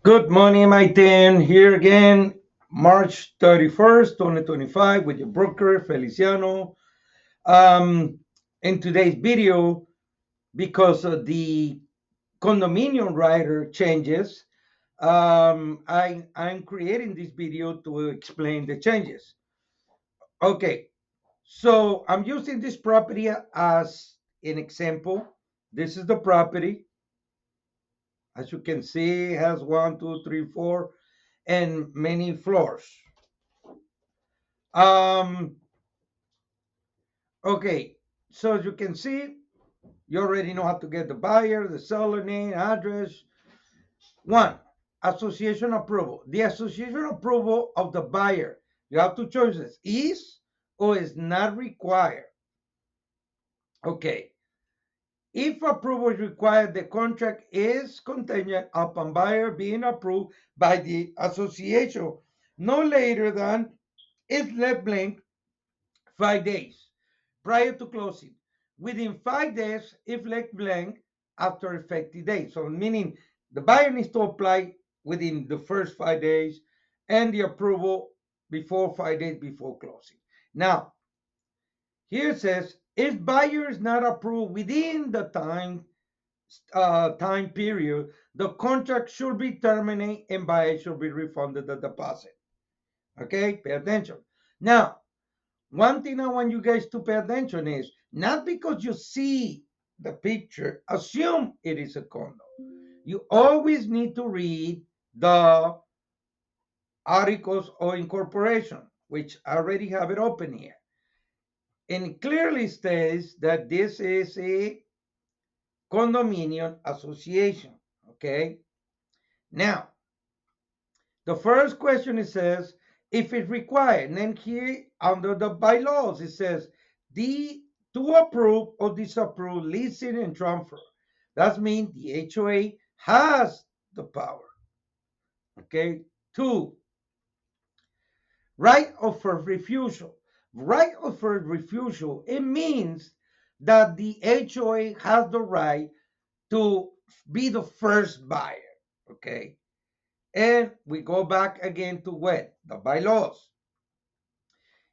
Good morning, my team. Here again, March 31st, 2025, with your broker, Feliciano. Um, in today's video, because of the condominium rider changes, I'm creating this video to explain the changes. Okay, so I'm using this property as an example. This is the property. As you can see, it has one, two, three, four, and many floors. Um, okay, so as you can see, you already know how to get the buyer, the seller name, address. One, association approval. The association approval of the buyer, you have two choices, is or is not required. Okay, if approval is required, the contract is contingent upon buyer being approved by the association no later than, if left blank, 5 days prior to closing, within 5 days if left blank after effective date. So meaning the buyer needs to apply within the first 5 days and the approval before 5 days before closing. Now, here it says if buyer is not approved within the time period, the contract should be terminated and buyer should be refunded the deposit. Okay, pay attention. Now, one thing I want you guys to pay attention is not because you see the picture, assume it is a condo. You always need to read the articles of incorporation, which I already have it open here. And it clearly states that this is a condominium association. Okay. Now, the first question it says if it's required, and then here under the bylaws it says the to approve or disapprove leasing and transfer. That means the HOA has the power. Okay. Two, right of first refusal. Right of first refusal, it means that the HOA has the right to be the first buyer. Okay. And we go back again to what? The bylaws.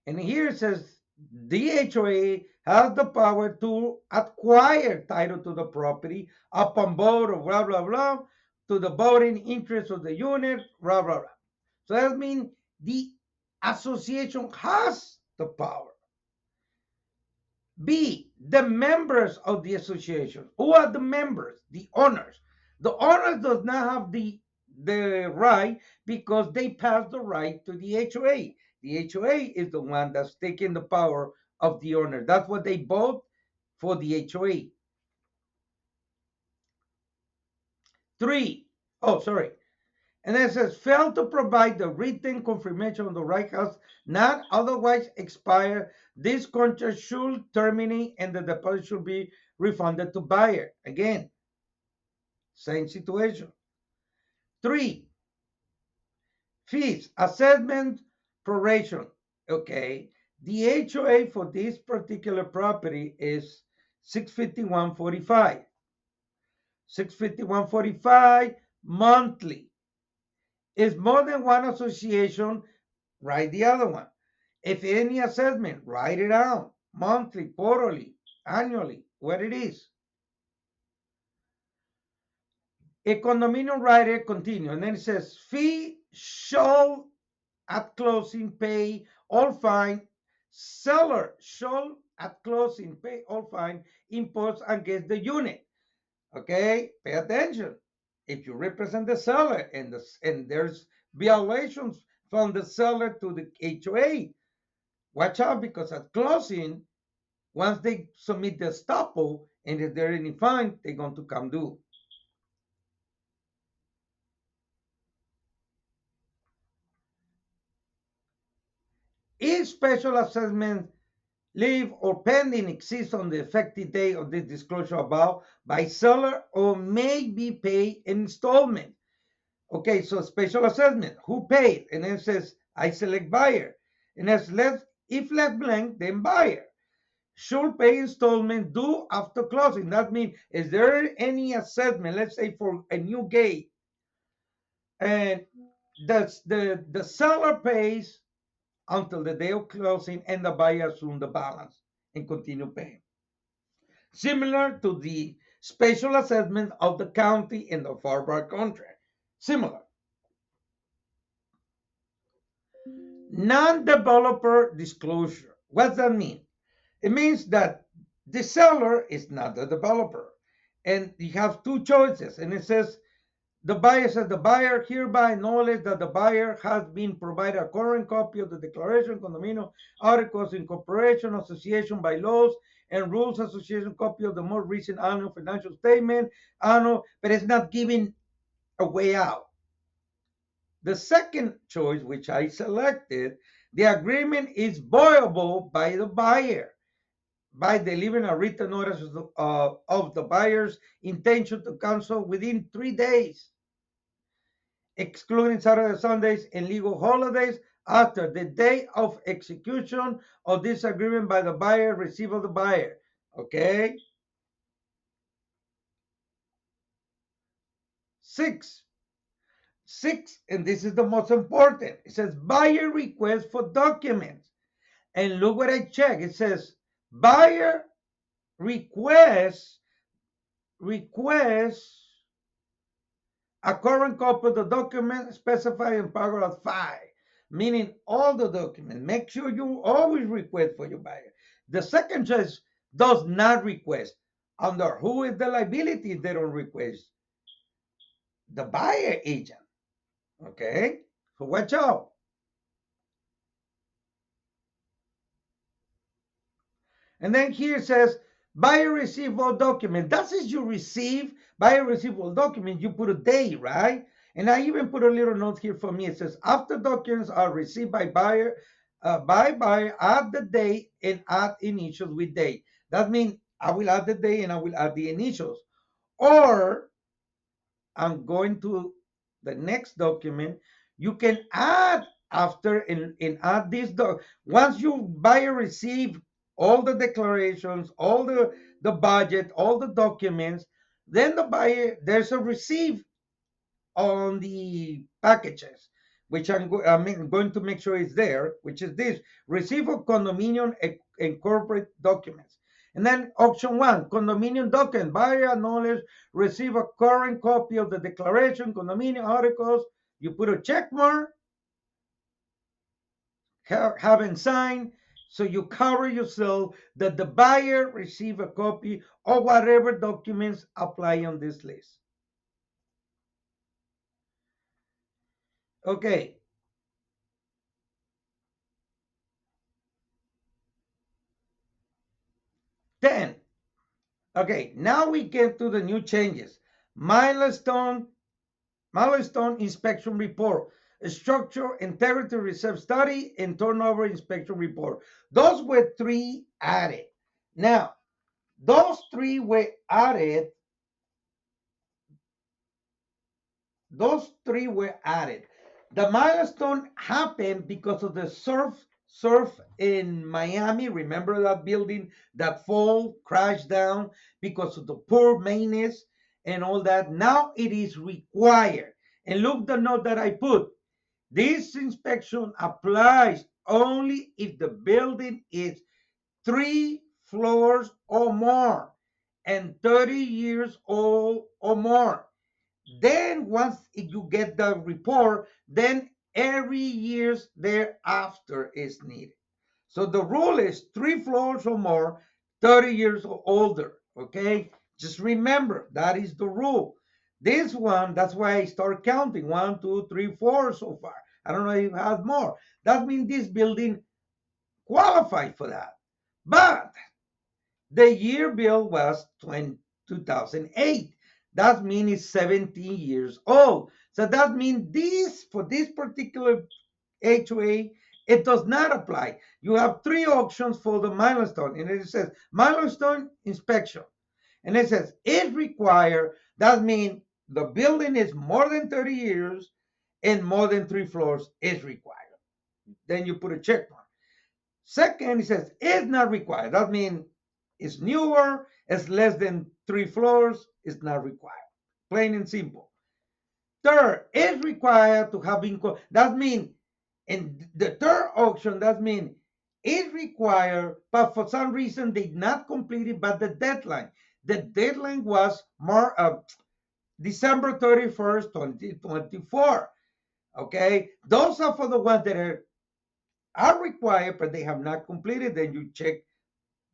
And here it says the HOA has the power to acquire title to the property upon vote of blah, blah, blah, to the voting interest of the unit, blah, blah, blah. So that means the association has the power. B, the members of the association. Who are the members? The owners. The owners does not have the right because they pass the right to the HOA. The HOA is the one that's taking the power of the owner. That's what they vote for the HOA. Three, oh, sorry. And then it says, fail to provide the written confirmation of the right has not otherwise expired. This contract should terminate and the deposit should be refunded to buyer. Again, same situation. Three, fees, assessment, proration. Okay, the HOA for this particular property is 651.45. 651.45 monthly. Is more than one association, write the other one. If any assessment, write it out monthly, quarterly, annually, what it is. A condominium rider continue, and then it says fee shall at closing pay all fine. Seller shall at closing pay all fine imposed against the unit. Okay, pay attention. If you represent the seller and there's violations from the seller to the HOA, watch out because at closing, once they submit the estoppel and if there any fine, they're going to come due. If special assessment leave or pending exists on the effective date of this disclosure above by seller or may be paid in installment. Okay, so special assessment, who paid? And then it says, I select buyer. And as left, if left blank, then buyer. Should pay installment due after closing. That means, is there any assessment, let's say for a new gate, And the seller pays until the day of closing, and the buyer assumes the balance and continue paying. Similar to the special assessment of the county in the forward contract. Similar. Non-developer disclosure. What does that mean? It means that the seller is not the developer. And you have two choices. And it says, the buyer says, the buyer hereby acknowledges that the buyer has been provided a current copy of the declaration, condominium articles, incorporation, association bylaws, and rules association, copy of the most recent annual financial statement, but it's not giving a way out. The second choice, which I selected, the agreement is voidable by the buyer by delivering a written notice of the buyer's intention to cancel within 3 days, excluding Saturdays, Sundays, and legal holidays after the day of execution of this agreement by the buyer, receipt of the buyer. Okay? 6. 6, and this is the most important. It says buyer request for documents. And look what I check. It says buyer request a current copy of the document specified in paragraph 5, meaning all the documents. Make sure you always request for your buyer. The second choice does not request. Under who is the liability if they don't request? The buyer agent. Okay? So watch out. And then here it says, buyer receive all documents. That is you receive, buyer receive all documents, you put a day, right? And I even put a little note here for me. It says, after documents are received by buyer, add the date and add initials with date. That means I will add the date and I will add the initials. Or I'm going to the next document. You can add after and add this. Once you buyer receive all the declarations, all the budget, all the documents, then the buyer, there's a receipt on the packages, which I'm going to make sure is there, which is this receipt of condominium and corporate documents. And then option 1, condominium document, buyer acknowledge, receive a current copy of the declaration, condominium articles. You put a check mark, haven't signed, so you cover yourself that the buyer receive a copy of whatever documents apply on this list. Okay. 10. Okay, now we get to the new changes. Milestone Inspection Report, Structure Integrity Reserve Study, and Turnover Inspection Report. Those were 3 added. Now, those 3 were added. The milestone happened because of the surf in Miami. Remember that building that crashed down because of the poor maintenance and all that. Now it is required. And look the note that I put. This inspection applies only if the building is 3 floors or more and 30 years old or more. Then once you get the report, then every year thereafter is needed. So the rule is 3 floors or more, 30 years or older. Okay, just remember that is the rule. This one, that's why I start counting 1, 2, 3, 4 so far. I don't know if it has more. That means this building qualified for that. But the year bill was 2008. That means it's 17 years old. So that means for this particular HOA, it does not apply. You have 3 options for the milestone. And it says milestone inspection. And it says if required, that means the building is more than 30 years and more than 3 floors is required. Then you put a check mark. Second, it says it's not required. That means it's newer, it's less than 3 floors, it's not required. Plain and simple. Third, is required to have been, that means in the third auction, that means is required, but for some reason they not completed by the deadline. The deadline was December 31st, 2024. Okay, those are for the ones that are required, but they have not completed. Then you check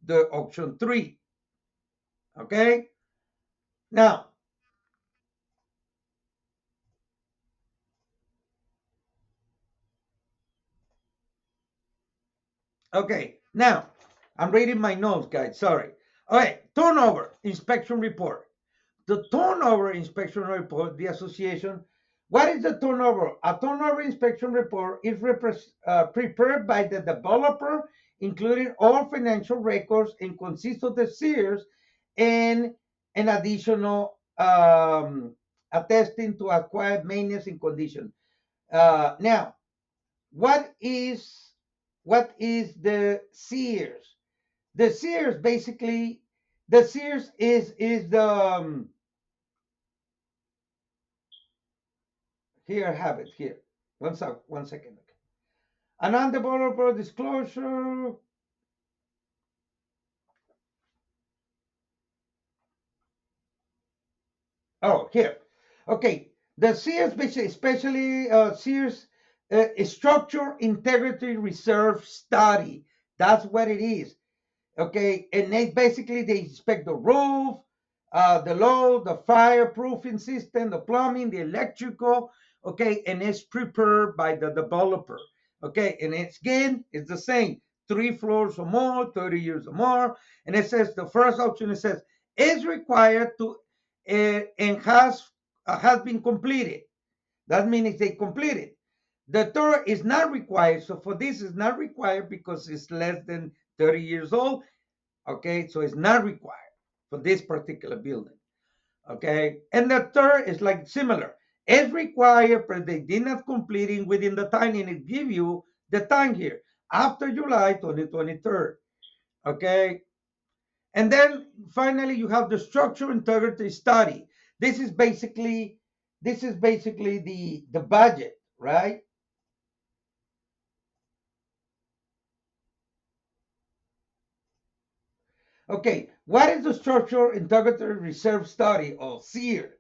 the option 3. Okay, now, okay, now I'm reading my notes, guys. Sorry. Okay, turnover inspection report. The turnover inspection report, the association. What is the turnover? A turnover inspection report is prepared by the developer, including all financial records, and consists of the Sears and an additional attesting to acquired maintenance and condition. Now, what is the Sears? The Sears basically, the Sears is the here I have it here. One second. Okay. A non-developer disclosure. Oh, here. Okay. The Sears, especially Sears Structure Integrity Reserve Study. That's what it is. Okay, and basically they inspect the roof, the load, the fireproofing system, the plumbing, the electrical. Okay, and it's prepared by the developer. Okay, and it's again it's the same, 3 floors or more, 30 years or more, and it says the first option, it says is required to and has been completed. That means they completed. The third is not required. So for this is not required because it's less than 30 years old. Okay, so it's not required for this particular building. Okay, and the third is like similar. It's required, but they did not complete it within the time, and it give you the time here after July 2023. Okay, and then finally you have the structural integrity study. This is basically the budget, right? Okay, what is the Structural Integrity Reserve Study, or SEER?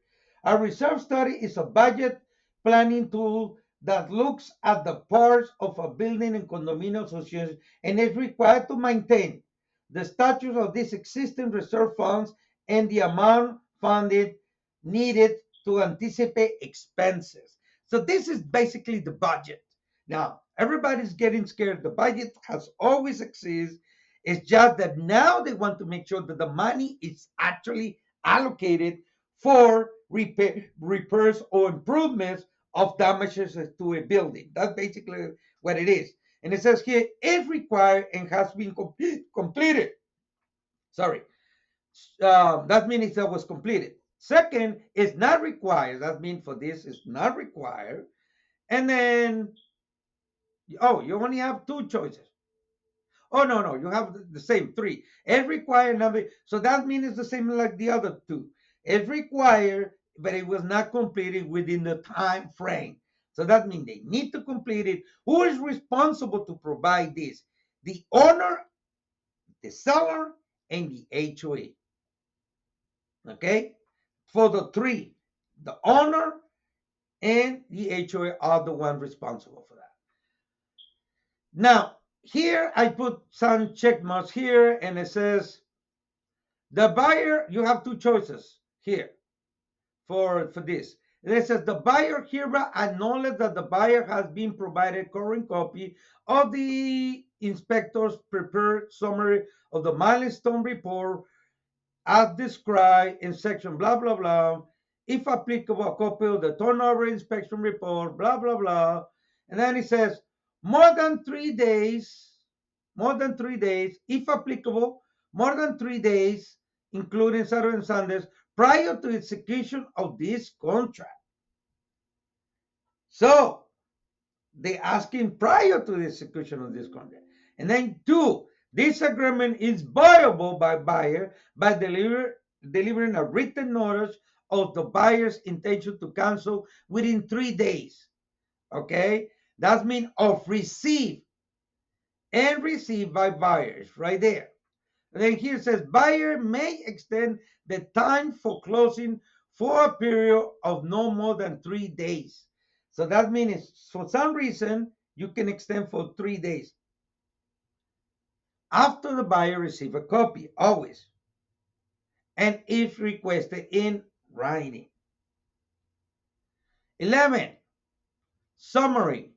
A reserve study is a budget planning tool that looks at the parts of a building and condominium association and is required to maintain the status of these existing reserve funds and the amount funded needed to anticipate expenses. So this is basically the budget. Now, everybody's getting scared. The budget has always existed. It's just that now they want to make sure that the money is actually allocated for repairs or improvements of damages to a building. That's basically what it is. And it says here, if required and has been completed. Sorry. That means it was completed. Second, it's not required. That means for this, it's not required. And then, oh, you only have two choices. Oh, no, no, you have the same three. It required number. So that means it's the same like the other two. It required, but it was not completed within the time frame. So that means they need to complete it. Who is responsible to provide this? The owner, the seller, and the HOA. Okay? For the three, the owner and the HOA are the one responsible for that. Now, here I put some check marks here, and it says the buyer, you have two choices here for this. And it says the buyer hereby acknowledges that the buyer has been provided current copy of the inspector's prepared summary of the milestone report as described in section blah blah blah. If applicable, a copy of the turnover inspection report, blah blah blah. And then it says more than 3 days, if applicable, more than 3 days, including Saturday and Sundays, prior to execution of this contract. So they asking prior to the execution of this contract. And then two, this agreement is viable by buyer by delivering a written notice of the buyer's intention to cancel within 3 days. Okay, that means of receive and received by buyers right there. And then here it says buyer may extend the time for closing for a period of no more than 3 days. So that means for some reason you can extend for 3 days after the buyer receive a copy, always, and if requested in writing. 11, summary.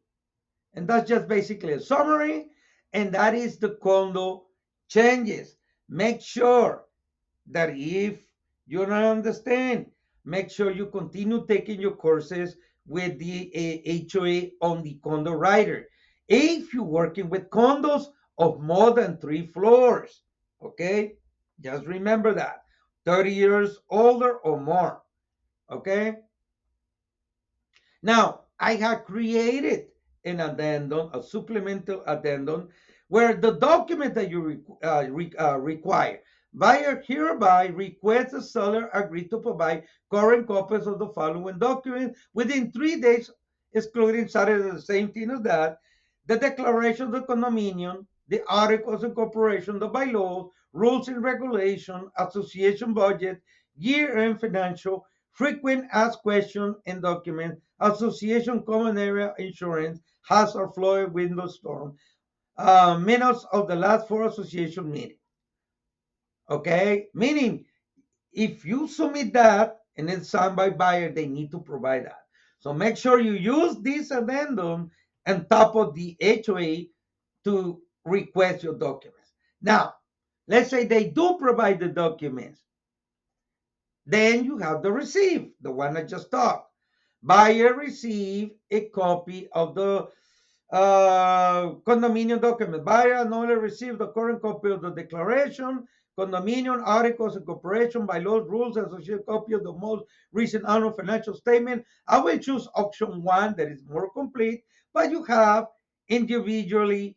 And that's just basically a summary, and that is the condo changes. Make sure that if you don't understand, make sure you continue taking your courses with the HOA on the Condo Rider. If you're working with condos of more than 3 floors, okay? Just remember that. 30 years older or more, okay? Now, I have created an addendum, a supplemental addendum, where the document that you require. Buyer hereby requests the seller agree to provide current copies of the following documents within 3 days, excluding Saturday, the same thing as that, the declaration of the condominium, the articles of incorporation, the bylaws, rules and regulation, association budget, year-end financial, frequent asked question and document, association common area insurance, hazard flood, window storm, minutes of the last 4 association meetings. Okay, meaning if you submit that and it's signed by buyer, they need to provide that. So make sure you use this addendum on top of the HOA to request your documents. Now, let's say they do provide the documents. Then you have the receipt, the one I just talked. Buyer receive a copy of the condominium document. Buyer only received the current copy of the declaration, condominium articles of incorporation, bylaws, rules, associated copy of the most recent annual financial statement. I will choose option one that is more complete, but you have individually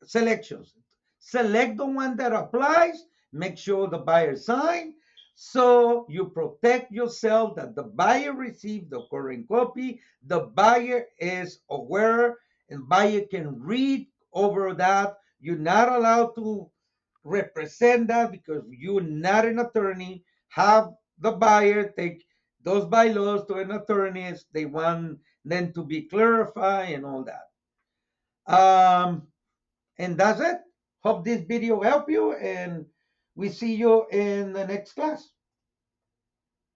selections. Select the one that applies, make sure the buyer sign, so you protect yourself that the buyer received the current copy, the buyer is aware, and buyer can read over that. You're not allowed to represent that because you're not an attorney. Have the buyer take those bylaws to an attorney if they want them to be clarified and all that. And that's it. Hope this video helped you, and we see you in the next class.